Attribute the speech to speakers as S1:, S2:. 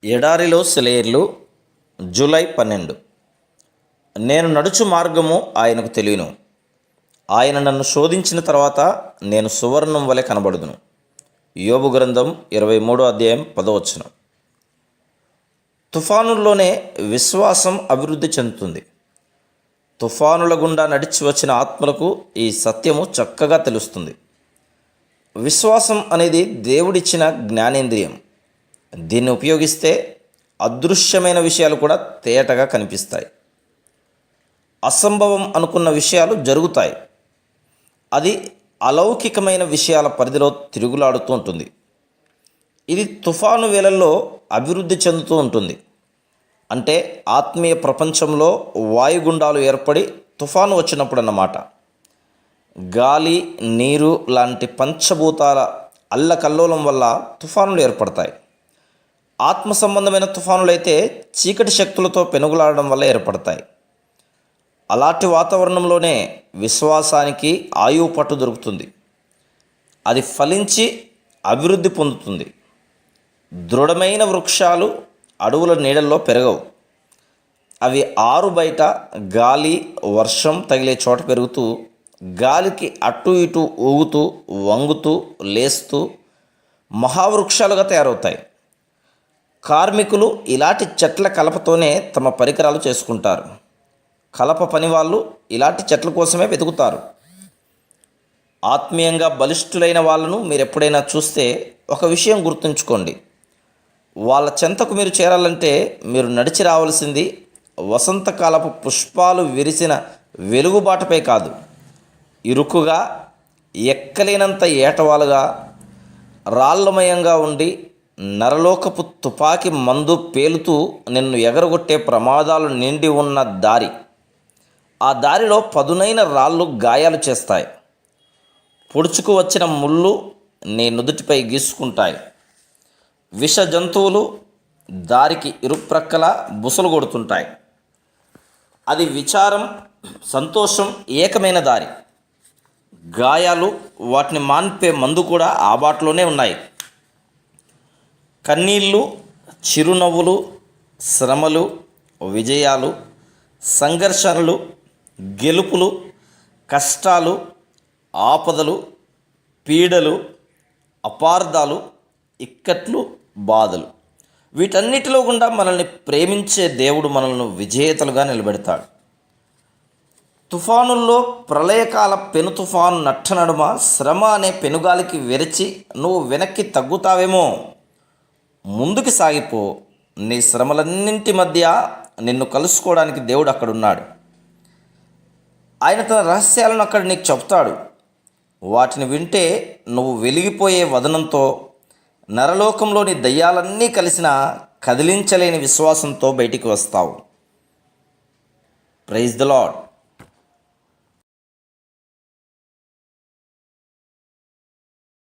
S1: ఎడారిలో సెలయేర్లు. జూలై 12. నేను నడుచు మార్గము ఆయనకు తెలియను. ఆయన నన్ను శోధించిన తర్వాత నేను సువర్ణం వలె కనబడుదును. యోబు గ్రంథం 23 అధ్యాయం 10. తుఫానుల్లోనే విశ్వాసం అభివృద్ధి చెందుతుంది. తుఫానుల గుండా నడిచి వచ్చిన ఆత్మలకు ఈ సత్యము చక్కగా తెలుస్తుంది. విశ్వాసం అనేది దేవుడిచ్చిన జ్ఞానేంద్రియం. దీన్ని ఉపయోగిస్తే అదృశ్యమైన విషయాలు కూడా తేటగా కనిపిస్తాయి. అసంభవం అనుకున్న విషయాలు జరుగుతాయి. అది అలౌకికమైన విషయాల పరిధిలో తిరుగులాడుతూ ఉంటుంది. ఇది తుఫాను వేళల్లో అభివృద్ధి చెందుతూ ఉంటుంది. అంటే ఆత్మీయ ప్రపంచంలో వాయుగుండాలు ఏర్పడి తుఫాను వచ్చినప్పుడు అన్నమాట. గాలి, నీరు లాంటి పంచభూతాల అల్లకల్లోలం వల్ల తుఫానులు ఏర్పడతాయి. ఆత్మ సంబంధమైన తుఫానులైతే చీకటి శక్తులతో పెనుగులాడడం వల్ల ఏర్పడతాయి. అలాంటి వాతావరణంలోనే విశ్వాసానికి ఆయువు పట్టు దొరుకుతుంది. అది ఫలించి అభివృద్ధి పొందుతుంది. దృఢమైన వృక్షాలు అడవుల నీడల్లో పెరగవు. అవి ఆరు బయట గాలి, వర్షం తగిలే చోట పెరుగుతూ గాలికి అటు ఇటు ఊగుతూ వంగుతూ లేస్తూ మహావృక్షాలుగా తయారవుతాయి. కార్మికులు ఇలాంటి చెట్ల కలపతోనే తమ పరికరాలు చేసుకుంటారు. కలప పని వాళ్ళు ఇలాంటి చెట్ల కోసమే వెతుకుతారు. ఆత్మీయంగా బలిష్ఠులైన వాళ్ళను మీరు ఎప్పుడైనా చూస్తే ఒక విషయం గుర్తుంచుకోండి. వాళ్ళ చెంతకు మీరు చేరాలంటే మీరు నడిచి రావాల్సింది వసంతకాలపు పుష్పాలు విరిసిన వెలుగుబాటపై కాదు, ఇరుకుగా, ఎక్కలేనంత ఏటవాలుగా, రాళ్ళమయంగా ఉండి నరలోకపు తుపాకి మందు పేలుతూ నిన్ను ఎగరగొట్టే ప్రమాదాలు నిండి ఉన్న దారి. ఆ దారిలో పదునైన రాళ్ళు గాయాలు చేస్తాయి. పొడుచుకు వచ్చిన ముళ్ళు నీ నుదుటిపై గీసుకుంటాయి. విష జంతువులు దారికి ఇరుప్రక్కల బుసలు కొడుతుంటాయి. అది విచారం, సంతోషం ఏకమైన దారి. గాయాలు, వాటిని మాన్పే మందు కూడా ఆ బాటలోనే ఉన్నాయి. కన్నీళ్ళు, చిరునవ్వులు, శ్రమలు, విజయాలు, సంఘర్షణలు, గెలుపులు, కష్టాలు, ఆపదలు, పీడలు, అపార్థాలు, ఇక్కట్లు, బాధలు, వీటన్నిటిలో గుండా మనల్ని ప్రేమించే దేవుడు మనల్ని విజేతలుగా నిలబెడతాడు. తుఫానుల్లో ప్రళయకాల పెను తుఫాను నట్టనడుమ శ్రమ అనే పెనుగాలికి వెరచి నువ్వు వెనక్కి తగ్గుతావేమో. ముందుకు సాగిపో. నీ శ్రమలన్నింటి మధ్య నిన్ను కలుసుకోవడానికి దేవుడు అక్కడున్నాడు. ఆయన తన రహస్యాలను అక్కడ నీకు చెప్తాడు. వాటిని వింటే నువ్వు వెలిగిపోయే వదనంతో, నరలోకంలోని దయ్యాలన్నీ కలిసిన కదిలించలేని విశ్వాసంతో బయటికి వస్తావు. Praise the lord.